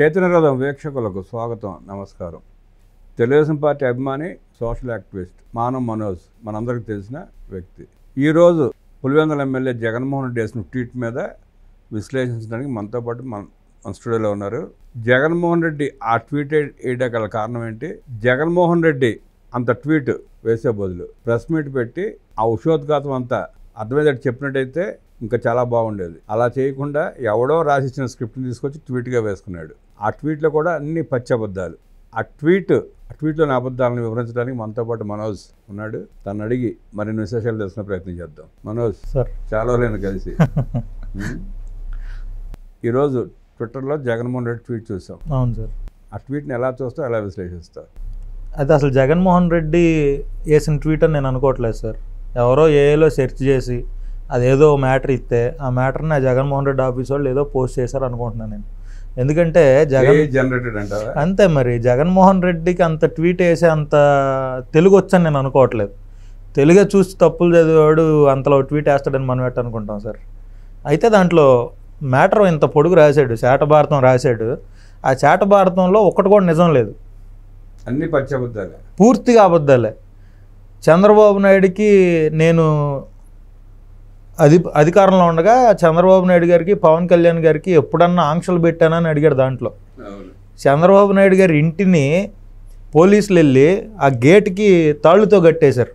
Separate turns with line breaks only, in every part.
చేతనరథం వీక్షకులకు స్వాగతం, నమస్కారం. తెలుగుదేశం పార్టీ అభిమాని, సోషల్ యాక్టివిస్ట్ మానం మనోజ్ మనందరికీ తెలిసిన వ్యక్తి. ఈరోజు పులివెందుల ఎమ్మెల్యే జగన్మోహన్ రెడ్డి వేసిన ట్వీట్ మీద విశ్లేషించడానికి మనతో పాటు మన స్టూడియోలో ఉన్నారు. జగన్మోహన్ రెడ్డి ఆ ట్వీట్ వేయగల కారణం ఏంటి, జగన్మోహన్ రెడ్డి అంత ట్వీట్ వేసే బదులు ప్రెస్ మీట్ పెట్టి ఆ ఉషోద్ఘాతం అంతా అర్థమయ్యేటట్టు చెప్పినట్టయితే ఇంకా చాలా బాగుండేది. అలా చేయకుండా ఎవడో రాసిచ్చిన స్క్రిప్ట్ని తీసుకొచ్చి ట్వీట్గా వేసుకున్నాడు. ఆ ట్వీట్లో కూడా అన్ని పచ్చి అబద్ధాలు. ఆ ట్వీట్లోని అబద్ధాలను వివరించడానికి మనతో పాటు మనోజ్ ఉన్నాడు. తను అడిగి మరిన్ని విశేషాలు తెలుసుకునే ప్రయత్నం చేద్దాం. మనోజ్ సార్, చాలా రోజులైంది కలిసి. ఈరోజు ట్విట్టర్లో జగన్మోహన్ రెడ్డి ట్వీట్ చూసాం.
అవును సార్.
ఆ ట్వీట్ని ఎలా చూస్తావు, ఎలా విశ్లేషిస్తావు?
అయితే అసలు జగన్మోహన్ రెడ్డి వేసిన ట్వీట్ అని నేను అనుకోవట్లేదు సార్. ఎవరో ఏలో సెర్చ్ చేసి అదేదో మ్యాటర్ ఇస్తే ఆ మ్యాటర్ని జగన్మోహన్ రెడ్డి ఆఫీస్ వాళ్ళు ఏదో పోస్ట్ చేశారు అనుకుంటున్నాను నేను. ఎందుకంటే
జనరేటెడ్ అంటే
అంతే మరి, జగన్మోహన్ రెడ్డికి అంత ట్వీట్ వేసే అంత తెలుగు వచ్చని నేను అనుకోవట్లేదు. తెలుగే చూసి తప్పులు చదివాడు అంతలో ట్వీట్ వేస్తాడని మనం ఎట్ట అనుకుంటాం సార్. అయితే దాంట్లో మ్యాటర్ ఇంత పొడుగు రాశాడు, శాటభారతం రాశాడు. ఆ శాటభారతంలో ఒక్కటి కూడా నిజం లేదు,
అన్ని పచ్చి అబద్ధాలే,
పూర్తిగా అబద్ధాలే. చంద్రబాబు నాయుడికి నేను అధికారంలో ఉండగా చంద్రబాబు నాయుడు గారికి, పవన్ కళ్యాణ్ గారికి ఎప్పుడన్నా ఆంక్షలు పెట్టానని అడిగాడు. దాంట్లో చంద్రబాబు నాయుడు గారి ఇంటిని పోలీసులు వెళ్ళి ఆ గేట్కి తాళ్ళుతో కట్టేశారు.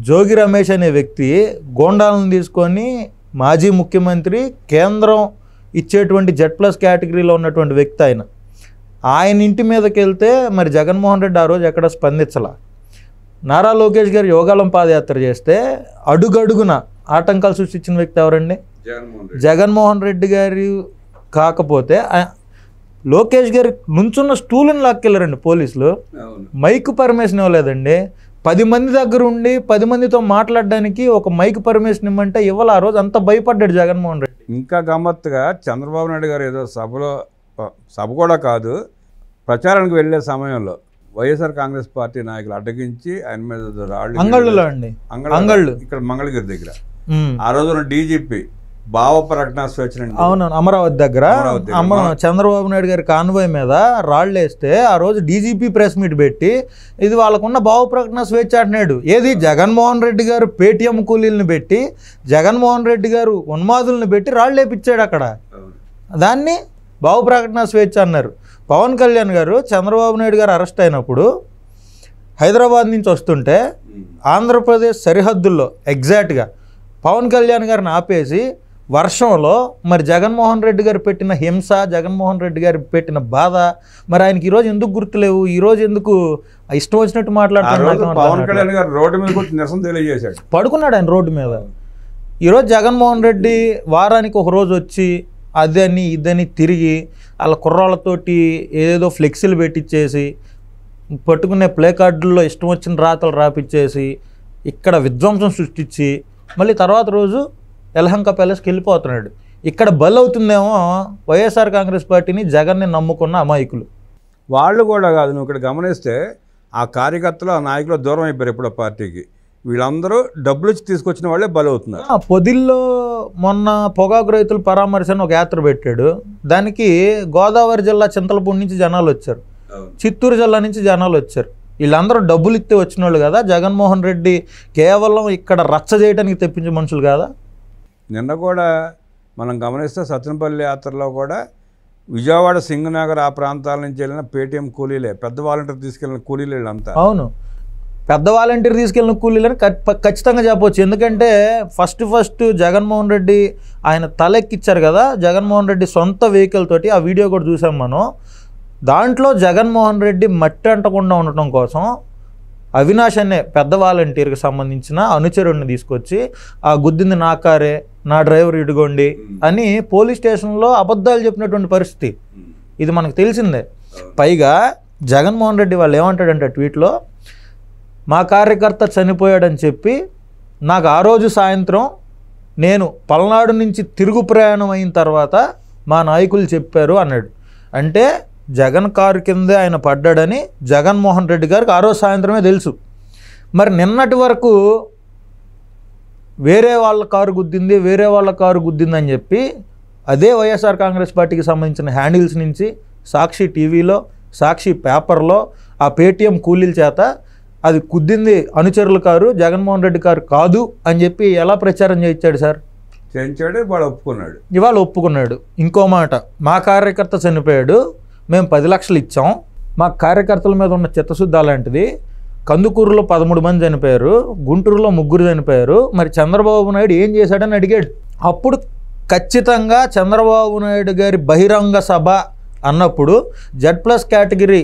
జోగి రమేష్ అనే వ్యక్తి గోండాలను తీసుకొని మాజీ ముఖ్యమంత్రి, కేంద్రం ఇచ్చేటువంటి Z+ కేటగిరీలో ఉన్నటువంటి వ్యక్తి ఆయన ఇంటి మీదకి వెళ్తే మరి జగన్మోహన్ రెడ్డి ఆ రోజు ఎక్కడ స్పందించలా. నారా లోకేష్ గారు యోగాలం పాదయాత్ర చేస్తే అడుగడుగున ఆటంకాలు సృష్టించిన వ్యక్తి ఎవరండి? జగన్మోహన్ రెడ్డి గారు. కాకపోతే లోకేష్ గారి నుంచున్న స్టూల్ని లాక్కెళ్ళారండి పోలీసులు. మైక్ పర్మిషన్ ఇవ్వలేదండి. 10 మంది దగ్గర ఉండి 10 మందితో మాట్లాడడానికి ఒక మైక్ పర్మిషన్ ఇవ్వమంటే ఇవ్వాలి. ఆ రోజు అంత భయపడ్డాడు జగన్మోహన్ రెడ్డి.
ఇంకా గమ్మత్తుగా చంద్రబాబు నాయుడు గారు ఏదో సభ కూడా కాదు, ప్రచారానికి వెళ్ళే సమయంలో వైఎస్ఆర్ కాంగ్రెస్ పార్టీ నాయకులు అడ్డగించి ఆయన మీద
అంగళ్ళులో అండి, అంగళ్ళు
ఇక్కడ మంగళగిరి దగ్గర ఆ రోజున డీజీపీ భావ ప్రకటన స్వేచ్ఛ,
అవును, అమరావతి దగ్గర చంద్రబాబు నాయుడు గారి కాన్వాయ్ మీద రాళ్ళు వేస్తే ఆ రోజు డీజీపీ ప్రెస్ మీట్ పెట్టి ఇది వాళ్ళకున్న భావ ప్రకటన స్వేచ్ఛ అంటున్నాడు. ఏది జగన్మోహన్ రెడ్డి గారు పేటీఎం కూలీలను పెట్టి, జగన్మోహన్ రెడ్డి గారు ఉన్మాదులను పెట్టి రాళ్ళు వేపించాడు అక్కడ. దాన్ని భావ ప్రకటన స్వేచ్ఛ అన్నారు. పవన్ కళ్యాణ్ గారు చంద్రబాబు నాయుడు గారు అరెస్ట్ అయినప్పుడు హైదరాబాద్ నుంచి వస్తుంటే ఆంధ్రప్రదేశ్ సరిహద్దుల్లో ఎగ్జాక్ట్గా పవన్ కళ్యాణ్ గారిని ఆపేసి వర్షంలో మరి జగన్మోహన్ రెడ్డి గారు పెట్టిన హింస, జగన్మోహన్ రెడ్డి గారు పెట్టిన బాధ మరి ఆయనకి ఈరోజు ఎందుకు గుర్తులేవు? ఈరోజు ఎందుకు ఇష్టం వచ్చినట్టు మాట్లాడుతున్నాడు?
పవన్ కళ్యాణ్ గారు రోడ్డు మీద నిరసన తెలియజేశాడు,
పడుకున్నాడు ఆయన రోడ్డు మీద. ఈరోజు జగన్మోహన్ రెడ్డి వారానికి ఒక రోజు వచ్చి అదని ఇదని తిరిగి వాళ్ళ కుర్రాళ్ళతోటి ఏదేదో ఫ్లెక్సీలు పెట్టించేసి, పట్టుకునే ప్లే కార్డుల్లో ఇష్టం వచ్చిన రాతలు రాపిచ్చేసి ఇక్కడ విధ్వంసం సృష్టించి మళ్ళీ తర్వాత రోజు యలహంక ప్యాలెస్కి వెళ్ళిపోతున్నాడు. ఇక్కడ బలవుతుందేమో వైఎస్ఆర్ కాంగ్రెస్ పార్టీని, జగన్ని నమ్ముకున్న అమాయకులు.
వాళ్ళు కూడా కాదు, నువ్వు ఇక్కడ గమనిస్తే ఆ కార్యకర్తలు, ఆ నాయకులు దూరం అయిపోయారు ఎప్పుడో పార్టీకి. వీళ్ళందరూ డబ్బులు ఇచ్చి తీసుకొచ్చిన వాళ్ళే బలవుతున్నారు.
పొదిల్లో మొన్న పొగాకు రైతులు పరామర్శ అని ఒక యాత్ర పెట్టాడు. దానికి గోదావరి జిల్లా చింతలపూడి నుంచి జనాలు వచ్చారు, చిత్తూరు జిల్లా నుంచి జనాలు వచ్చారు. వీళ్ళందరూ డబ్బులు ఇస్తే వచ్చిన వాళ్ళు కదా. జగన్మోహన్ రెడ్డి కేవలం ఇక్కడ రచ్చ చేయడానికి తెప్పించే మనుషులు కాదా?
నిన్న కూడా మనం గమనిస్తే సత్యనపల్లి యాత్రలో కూడా విజయవాడ, సింగనగర్ ఆ ప్రాంతాల నుంచి వెళ్ళిన పేటీఎం కూలీలే, పెద్ద వాలంటీర్ తీసుకెళ్ళిన కూలీలు వీళ్ళంతా.
అవును, పెద్ద వాలంటీర్ తీసుకెళ్ళిన కూలీలని ఖచ్చితంగా చెప్పవచ్చు. ఎందుకంటే ఫస్ట్ జగన్మోహన్ రెడ్డి ఆయన తలెక్కిచ్చారు కదా. జగన్మోహన్ రెడ్డి సొంత వెహికల్ తోటి ఆ వీడియో కూడా చూసాం మనం. దాంట్లో జగన్మోహన్ రెడ్డి మట్టి అంటకుండా ఉండటం కోసం అవినాష్ అనే పెద్ద వాలంటీర్కి సంబంధించిన అనుచరుడిని తీసుకొచ్చి ఆ గుద్దింది నా కారే, నా డ్రైవర్ ఇడుగోండి అని పోలీస్ స్టేషన్లో అబద్ధాలు చెప్పినటువంటి పరిస్థితి ఇది మనకు తెలిసిందే. పైగా జగన్మోహన్ రెడ్డి వాళ్ళు ఏమంటాడంటే ట్వీట్లో, మా కార్యకర్త చనిపోయాడని చెప్పి నాకు ఆ రోజు సాయంత్రం నేను పల్నాడు నుంచి తిరుగు ప్రయాణం అయిన తర్వాత మా నాయకులు చెప్పారు అన్నాడు. అంటే జగన్ కారు కిందే ఆయన పడ్డాడని జగన్మోహన్ రెడ్డి గారికి ఆ రోజు సాయంత్రమే తెలుసు. మరి నిన్నటి వరకు వేరే వాళ్ళ కారు గుద్దింది అని చెప్పి అదే వైఎస్ఆర్ కాంగ్రెస్ పార్టీకి సంబంధించిన హ్యాండిల్స్ నుంచి సాక్షి టీవీలో, సాక్షి పేపర్లో ఆ పేటీఎం కూలీల చేత అది కుద్దింది అనుచరుల కారు, జగన్మోహన్ రెడ్డి కారు కాదు అని చెప్పి ఎలా ప్రచారం చేయించాడు సార్?
చేయించాడు, వాడు ఒప్పుకున్నాడు.
ఇవాళ ఒప్పుకున్నాడు. ఇంకో మాట, మా కార్యకర్త చనిపోయాడు, మేము 10 లక్షలు ఇచ్చాం, మా కార్యకర్తల మీద ఉన్న చిత్తశుద్ధి అలాంటిది, కందుకూరులో 13 మంది చనిపోయారు, గుంటూరులో 3 చనిపోయారు, మరి చంద్రబాబు నాయుడు ఏం చేశాడని అడిగాడు. అప్పుడు ఖచ్చితంగా చంద్రబాబు నాయుడు గారి బహిరంగ సభ అన్నప్పుడు Z+ కేటగిరీ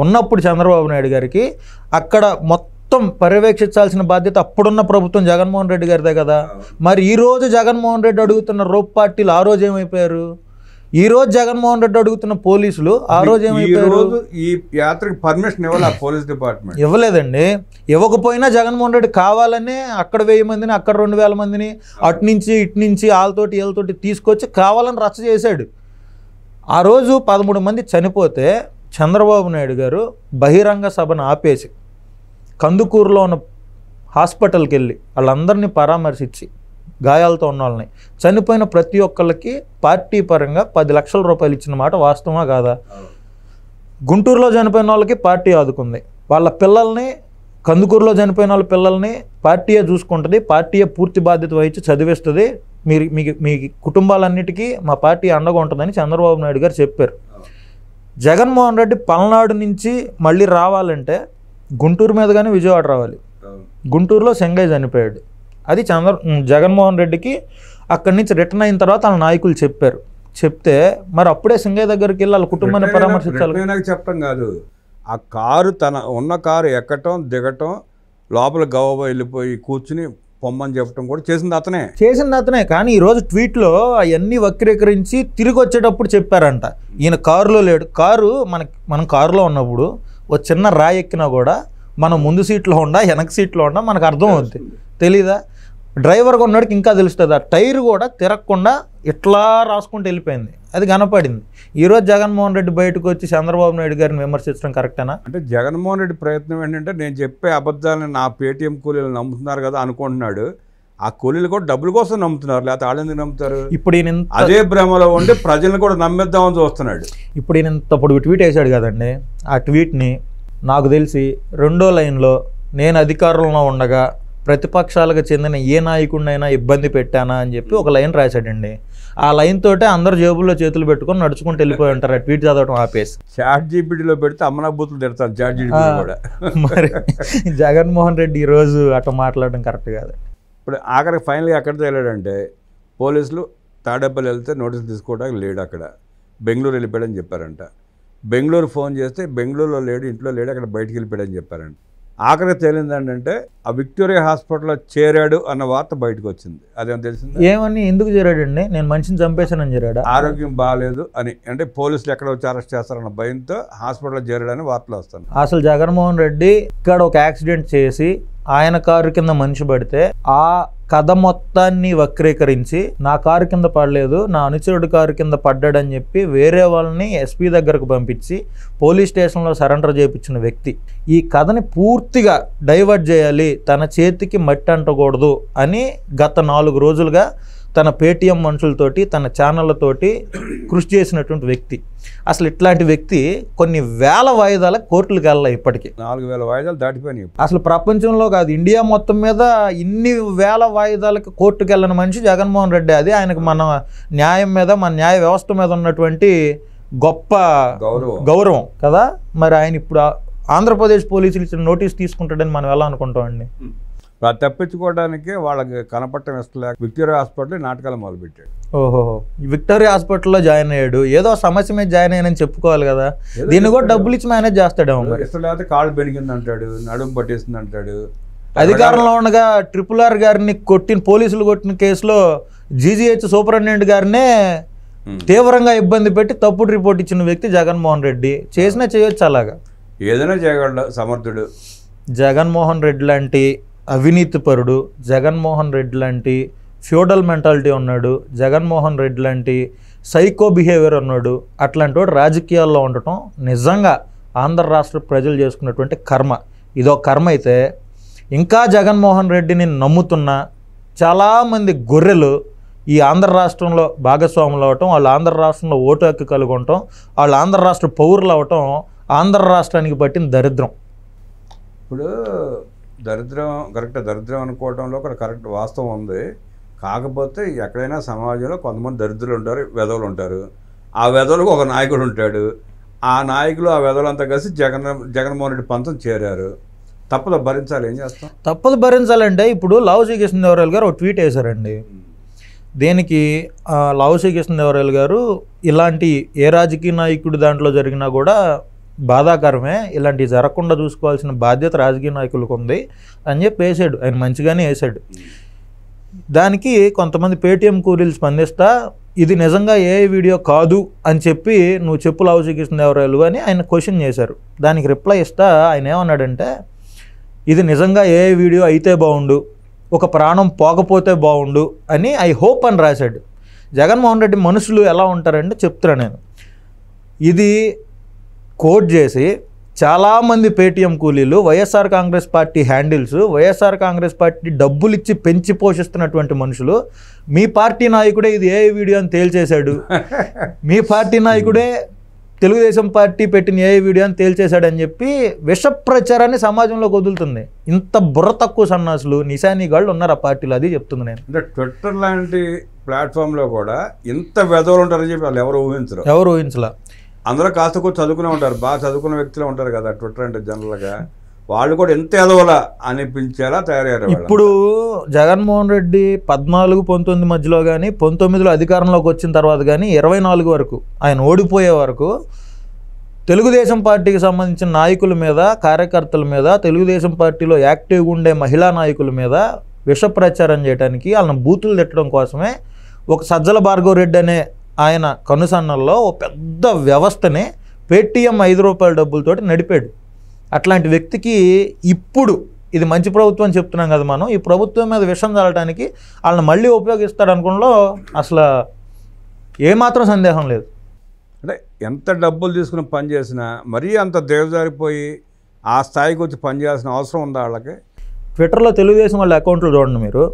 ఉన్నప్పుడు చంద్రబాబు నాయుడు గారికి అక్కడ మొత్తం పర్యవేక్షించాల్సిన బాధ్యత అప్పుడున్న ప్రభుత్వం జగన్మోహన్ రెడ్డి గారిదే కదా. మరి ఈరోజు జగన్మోహన్ రెడ్డి అడుగుతున్న రోప్ పార్టీలు ఆ రోజు ఏమైపోయారు? ఈరోజు జగన్మోహన్ రెడ్డి అడుగుతున్న పోలీసులు ఆ రోజు ఏమైపోయారు?
ఈ యాత్రకు పర్మిషన్ ఇవ్వాలి పోలీస్ డిపార్ట్మెంట్.
ఇవ్వలేదండి. ఇవ్వకపోయినా జగన్మోహన్ రెడ్డి కావాలనే అక్కడ 1000 మందిని, అక్కడ 2000 మందిని అటు నుంచి ఇటు నుంచి వాళ్ళతోటి వీళ్ళతోటి తీసుకొచ్చి కావాలని రచ్చ చేశాడు. ఆ రోజు 13 మంది చనిపోతే చంద్రబాబు నాయుడు గారు బహిరంగ సభను ఆపేసి కందుకూరులో ఉన్న హాస్పిటల్కి వెళ్ళి వాళ్ళందరినీ పరామర్శించి గాయాలతో ఉన్న వాళ్ళని, చనిపోయిన ప్రతి ఒక్కళ్ళకి పార్టీ పరంగా 10 లక్షల రూపాయలు ఇచ్చిన మాట వాస్తవమా కాదా? గుంటూరులో చనిపోయిన వాళ్ళకి పార్టీ ఆదుకుంది, వాళ్ళ పిల్లల్ని, కందుకూరులో చనిపోయిన వాళ్ళ పిల్లల్ని పార్టీయే చూసుకుంటుంది, పార్టీయే పూర్తి బాధ్యత వహించి చదివిస్తుంది, మీ కుటుంబాలన్నిటికీ మా పార్టీ అండగా ఉంటుందని చంద్రబాబు నాయుడు గారు చెప్పారు. జగన్మోహన్ రెడ్డి పల్నాడు నుంచి మళ్ళీ రావాలంటే గుంటూరు మీద కానీ విజయవాడ రావాలి. గుంటూరులో సెంగయ్య చనిపోయాడు. అది జగన్మోహన్ రెడ్డికి అక్కడి నుంచి రిటర్న్ అయిన తర్వాత వాళ్ళ నాయకులు చెప్పారు. చెప్తే మరి అప్పుడే సింగయ్య దగ్గరికి వెళ్ళి వాళ్ళ కుటుంబాన్ని పరామర్శించాలి.
నాకు చెప్పడం కాదు, ఆ కారు ఉన్న కారు ఎక్కటం దిగటం, లోపల గవ్వ వెళ్ళిపోయి కూర్చుని పొమ్మని చెప్పడం కూడా చేసింది అతనే. కానీ ఈరోజు ట్వీట్లో అవన్నీ వక్రీకరించి తిరిగి వచ్చేటప్పుడు చెప్పారంట ఈయన కారులో లేడు. మనం కారులో ఉన్నప్పుడు ఓ చిన్న రాయి ఎక్కినా కూడా మనం ముందు సీట్లో ఉండా వెనక సీట్లో ఉండా మనకు అర్థం అవుతుంది, తెలీదా? డ్రైవర్గా ఉన్నవాడికి ఇంకా తెలుస్తుంది. ఆ టైర్ కూడా తిరగకుండా ఇట్లా రాసుకుంటూ వెళ్ళిపోయింది, అది కనపడింది. ఈరోజు జగన్మోహన్ రెడ్డి బయటకు వచ్చి చంద్రబాబు నాయుడు గారిని విమర్శించడం కరెక్టేనా? అంటే జగన్మోహన్ రెడ్డి ప్రయత్నం ఏంటంటే నేను చెప్పే అబద్ధాలను నా పేటీఎం కూలీలు నమ్ముతున్నారు కదా అనుకుంటున్నాడు. ఆ కూలీలు కూడా డబ్బుల కోసం నమ్ముతున్నారు, లేకపోతే వాళ్ళు ఎందుకు నమ్ముతారు?
ఇప్పుడు
అదే భ్రమలో ఉండి ప్రజలను కూడా నమ్మేద్దామని చూస్తున్నాడు.
ఇప్పుడు ఈయన ఇంతప్పుడు ట్వీట్ వేశాడు కదండి, ఆ ట్వీట్ని నాకు తెలిసి 2వ లైన్లో నేను అధికారంలో ఉండగా ప్రతిపక్షాలకు చెందిన ఏ నాయకుడినైనా ఇబ్బంది పెట్టానా అని చెప్పి ఒక లైన్ రాశాడండి. ఆ లైన్ తోటే అందరు జేబుల్లో చేతులు పెట్టుకొని నడుచుకుంటూ వెళ్ళిపోయి ఉంటారు ఆ ట్వీట్ చదవడం ఆపేసి.
ChatGPTలో పెడితే అమ్మనబూతులు తిడతారు ChatGPT కూడా.
మరి జగన్మోహన్ రెడ్డి ఈరోజు అట్లా మాట్లాడడం కరెక్ట్ కాదు.
ఇప్పుడు ఆఖరికి ఫైనల్గా ఎక్కడితో వెళ్ళాడంటే పోలీసులు తాడేపల్లి వెళ్తే నోటీసులు తీసుకోవడానికి లేడు, అక్కడ బెంగళూరు వెళ్ళిపోయాడని చెప్పారంట. బెంగళూరు ఫోన్ చేస్తే బెంగళూరులో లేడు, ఇంట్లో లేడు, అక్కడ బయటికి వెళ్ళిపోయాడని చెప్పారంట. ఆఖరికి తేలింది ఏంటంటే ఆ విక్టోరియా హాస్పిటల్లో చేరాడు అన్న వార్త బయటకు వచ్చింది. అదేమో తెలిసింది.
ఏమని, ఎందుకు చేరాడండి? నేను మనిషిని చంపేశానని చేరాడా?
ఆరోగ్యం బాగాలేదు అని, అంటే పోలీసులు ఎక్కడ వచ్చి అరెస్ట్ చేస్తారన్న భయంతో హాస్పిటల్లో చేరాడని వార్తలు వస్తాయి.
అసలు జగన్మోహన్ రెడ్డి ఇక్కడ ఒక యాక్సిడెంట్ చేసి ఆయన కారు కింద మనిషి పడితే ఆ కథ మొత్తాన్ని వక్రీకరించి నా కారు కింద పడలేదు, నా అనుచరుడు కారు కింద పడ్డాడని చెప్పి వేరే వాళ్ళని ఎస్పీ దగ్గరకు పంపించి పోలీస్ స్టేషన్లో సరెండర్ చేయించిన వ్యక్తి ఈ కథని పూర్తిగా డైవర్ట్ చేయాలి, తన చేతికి మట్టి అంటకూడదు అని గత 4 రోజులుగా తన పేటీఎం మనుషులతోటి, తన ఛానళ్ళతోటి కృషి చేసినటువంటి వ్యక్తి. అసలు ఇట్లాంటి వ్యక్తి కొన్ని వేల వాయిదాల కోర్టులకు వెళ్ళాలి. ఇప్పటికీ
4000 వాయిదాలు దాటిపోయినాయి.
అసలు ప్రపంచంలో కాదు, ఇండియా మొత్తం మీద ఇన్ని వేల వాయిదాలకు కోర్టుకు వెళ్ళిన మనిషి జగన్మోహన్ రెడ్డి. అది ఆయనకు మన న్యాయం మీద, మన న్యాయ వ్యవస్థ మీద ఉన్నటువంటి గొప్ప గౌరవం కదా. మరి ఆయన ఇప్పుడు ఆంధ్రప్రదేశ్ పోలీసులు ఇచ్చిన నోటీస్ తీసుకుంటాడని మనం ఎలా అనుకుంటామండి?
తప్పించుకోవడానికి వాళ్ళకి కనపడటం ఇష్టం లేక విక్టోరియా హాస్పిటల్ నాటకాలు మొదలుపెట్టాడు.
ఓహో, విక్టోరియా హాస్పిటల్లో జాయిన్ అయ్యాడు, ఏదో సమస్య మీద జాయిన్ అయ్యానని చెప్పుకోవాలి కదా. దీన్ని కూడా డబ్బులు ఇచ్చి మేనేజ్ చేస్తాడేమో.
ఇష్టం లేకపోతే కాళ్ళు బెనికింది అంటాడు, నడుము పట్టేసింది అంటాడు.
అధికారంలో ఉండగా RRR గారిని పోలీసులు కొట్టిన కేసులో GGH సూపరింటెండెంట్ గారినే తీవ్రంగా ఇబ్బంది పెట్టి తప్పుడు రిపోర్ట్ ఇచ్చిన వ్యక్తి జగన్మోహన్ రెడ్డి. చేసినా చేయొచ్చు, అలాగా
ఏదైనా చేయగలడు సమర్థుడు.
జగన్మోహన్ రెడ్డి లాంటి అవినీతిపరుడు, జగన్మోహన్ రెడ్డి లాంటి ఫ్యూడల్ మెంటాలిటీ ఉన్నాడు, జగన్మోహన్ రెడ్డి లాంటి సైకో బిహేవియర్ ఉన్నాడు. అట్లాంటి వాడు రాజకీయాల్లో ఉండటం నిజంగా ఆంధ్ర రాష్ట్ర ప్రజలు చేసుకున్నటువంటి కర్మ. ఇదో కర్మ అయితే ఇంకా జగన్మోహన్ రెడ్డిని నమ్ముతున్న చాలామంది గొర్రెలు ఈ ఆంధ్ర రాష్ట్రంలో భాగస్వాములు అవ్వటం, వాళ్ళు ఆంధ్ర రాష్ట్రంలో ఓటు హక్కు కలిగి ఉండటం, వాళ్ళు ఆంధ్ర రాష్ట్ర పౌరులు అవ్వటం ఆంధ్ర రాష్ట్రానికి పట్టిన దరిద్రం.
ఇప్పుడు దరిద్రం దరిద్రం అనుకోవడంలో కూడా కరెక్ట్ వాస్తవం ఉంది. కాకపోతే ఎక్కడైనా సమాజంలో కొంతమంది దరిద్రులు ఉంటారు, వెధవలు ఉంటారు. ఆ వెధవలకు ఒక నాయకుడు ఉంటాడు. ఆ నాయకులు ఆ వెధవలంతా కలిసి జగన్మోహన్ రెడ్డి పంతం చేరారు. తప్పదు, భరించాలి. ఏం చేస్తాం?
తప్పదు భరించాలంటే ఇప్పుడు లావు శ్రీకృష్ణదేవరాయలు గారు ఒక ట్వీట్ వేశారండి. దేనికి లావు శ్రీకృష్ణదేవరాయలు గారు ఇలాంటి ఏ రాజకీయ నాయకుడు దాంట్లో జరిగినా కూడా బాధాకరమే, ఇలాంటివి జరగకుండా చూసుకోవాల్సిన బాధ్యత రాజకీయ నాయకులకు ఉంది అని చెప్పి వేసాడు. ఆయన మంచిగానే వేసాడు. దానికి కొంతమంది పేటీఎం కూలీలు స్పందిస్తా ఇది నిజంగా ఏ వీడియో కాదు అని చెప్పి నువ్వు చెప్పు లావు శ్రీకృష్ణదేవరాయలు అని ఆయన క్వశ్చన్ చేశారు. దానికి రిప్లై ఇస్తా ఆయన ఏమన్నాడంటే, ఇది నిజంగా ఏ వీడియో అయితే బాగుండు, ఒక ప్రాణం పోకపోతే బాగుండు అని ఐ హోప్ అని రాశాడు. జగన్మోహన్ రెడ్డి మనుషులు ఎలా ఉంటారంటే చెప్తున్నా నేను. ఇది కోట్ చేసి చాలామంది పేటీఎం కూలీలు, YSR Congress party handles, YSR Congress party డబ్బులు ఇచ్చి పెంచి పోషిస్తున్నటువంటి మనుషులు, మీ పార్టీ నాయకుడే ఇది ఏ వీడియో అని తేల్చేశాడు, మీ పార్టీ నాయకుడే తెలుగుదేశం పార్టీ పెట్టిన ఏ వీడియో అని తేల్చేశాడని చెప్పి విష ప్రచారాన్ని సమాజంలోకి వదులుతుంది. ఇంత బుర్ర తక్కువ సన్నాసులు నిశానీగాళ్ళు ఉన్నారు ఆ పార్టీలో. అది చెప్తుంది నేను.
అంటే ట్విట్టర్ లాంటి ప్లాట్ఫామ్లో కూడా ఇంత వెధవలు ఉంటారని చెప్పి వాళ్ళు ఎవరు ఊహించలా. అందరూ కాస్త కొంచెం చదువుకునే ఉంటారు, బాగా చదువుకున్న వ్యక్తులే ఉంటారు కదా ట్విట్టర్ అంటే జనరల్గా. వాళ్ళు కూడా ఎంత ఎదవలా అనిపించేలా తయారయ్యారు.
ఇప్పుడు జగన్మోహన్ రెడ్డి 14-19 మధ్యలో కానీ 19లో అధికారంలోకి వచ్చిన తర్వాత కానీ 24 వరకు ఆయన ఓడిపోయే వరకు తెలుగుదేశం పార్టీకి సంబంధించిన నాయకుల మీద, కార్యకర్తల మీద, తెలుగుదేశం పార్టీలో యాక్టివ్గా ఉండే మహిళా నాయకుల మీద విష ప్రచారం చేయడానికి, వాళ్ళని బూతులు తిట్టడం కోసమే ఒక సజ్జల భార్గవ రెడ్డి అనే ఆయన కనుసన్నల్లో ఓ పెద్ద వ్యవస్థని పేటీఎం 5 రూపాయల డబ్బులతోటి నడిపాడు. అట్లాంటి వ్యక్తికి ఇప్పుడు ఇది మంచి ప్రభుత్వం అని చెప్తున్నాం కదా మనం, ఈ ప్రభుత్వం మీద విషం చల్లడానికి వాళ్ళని మళ్ళీ ఉపయోగిస్తాడు అనుకోవడంలో అసలు ఏమాత్రం సందేహం లేదు.
అంటే ఎంత డబ్బులు తీసుకుని పని చేసినా మరీ అంత దిగజారిపోయి ఆ స్థాయికి వచ్చి పని చేయాల్సిన అవసరం ఉందా వాళ్ళకి?
ట్విట్టర్లో తెలుగుదేశం వాళ్ళ అకౌంట్లు చూడండి మీరు,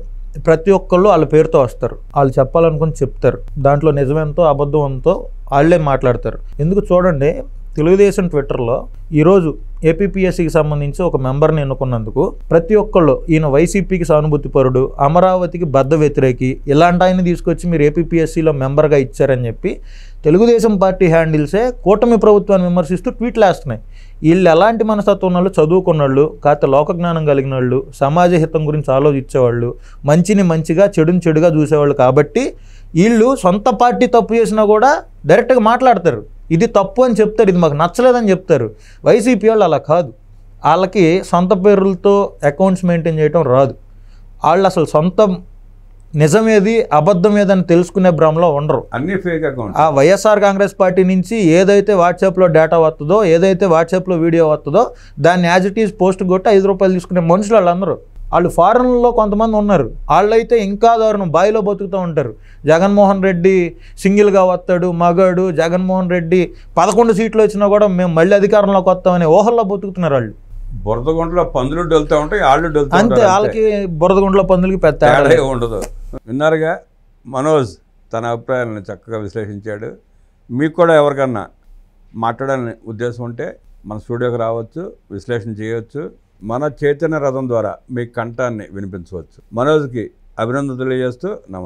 ప్రతి ఒక్కళ్ళు వాళ్ళ పేరుతో వస్తారు, వాళ్ళు చెప్పాలనుకుని చెప్తారు, దాంట్లో నిజమెంతో అబద్ధం ఎంతో వాళ్ళే మాట్లాడతారు. ఎందుకు చూడండి, తెలుగుదేశం ట్విట్టర్లో ఈరోజు ఏపీపీఎస్సీకి సంబంధించి ఒక మెంబర్ని ఎన్నుకున్నందుకు ప్రతి ఒక్కళ్ళు ఈయన వైసీపీకి సానుభూతిపరుడు, అమరావతికి బద్ద వ్యతిరేకి, ఇలాంటి ఆయన తీసుకొచ్చి మీరు ఏపీపీఎస్సీలో మెంబర్గా ఇచ్చారని చెప్పి తెలుగుదేశం పార్టీ హ్యాండిల్సే కూటమి ప్రభుత్వాన్ని విమర్శిస్తూ ట్వీట్లు వేస్తున్నాయి. వీళ్ళు ఎలాంటి మనస్తత్వం వాళ్ళు, చదువుకున్న వాళ్ళు, కాస్త లోకజ్ఞానం కలిగిన వాళ్ళు, సమాజ హితం గురించి ఆలోచించేవాళ్ళు, మంచిని మంచిగా చెడుని చెడుగా చూసేవాళ్ళు. కాబట్టి వీళ్ళు సొంత పార్టీ తప్పు చేసినా కూడా డైరెక్ట్గా మాట్లాడతారు, ఇది తప్పు అని చెప్తారు, ఇది మాకు నచ్చలేదని చెప్తారు. వైసీపీ వాళ్ళు అలా కాదు, వాళ్ళకి సొంత పేర్లతో అకౌంట్స్ మెయింటైన్ చేయడం రాదు. వాళ్ళు అసలు సొంత నిజమేది అబద్ధం ఏదని తెలుసుకునే భ్రమలో ఉండరు,
అన్ని ఫేక్ అకౌంట్.
ఆ వైఎస్ఆర్ కాంగ్రెస్ పార్టీ నుంచి ఏదైతే వాట్సాప్లో డేటా వస్తుందో, ఏదైతే వాట్సాప్లో వీడియో వస్తుందో దాన్ని యాజ్ ఇట్ ఈజ్ పోస్ట్ కొట్టి 5 రూపాయలు తీసుకునే మనుషులు వాళ్ళందరూ. వాళ్ళు ఫారెన్లో కొంతమంది ఉన్నారు, వాళ్ళైతే ఇంకా దారుణం, బాయిలో బతుకుతూ ఉంటారు. జగన్మోహన్ రెడ్డి సింగిల్గా వస్తాడు, మగాడు, జగన్మోహన్ రెడ్డి 11 సీట్లు వచ్చినా కూడా మేము మళ్ళీ అధికారంలోకి వస్తామని ఊహల్లో బతుకుతున్నారు. వాళ్ళు
బురదగుంటలో పందులు డొలుతూ ఉంటాయి, వాళ్ళు డొలుతూ
అంతే. వాళ్ళకి బురదగుంటలో పందులకి పెద్ద
తేడా ఉండదు. విన్నారుగా, మనోజ్ తన అభిప్రాయాలను చక్కగా విశ్లేషించాడు. మీకు కూడా ఎవరికన్నా మాట్లాడాలని ఉద్దేశం ఉంటే మన స్టూడియోకి రావచ్చు, విశ్లేషణ చేయవచ్చు. మన చైతన్య రథం ద్వారా మీ కంఠాన్ని వినిపించవచ్చు. మనోజ్కి అభినందనలు తెలియజేస్తూ నమస్కారం.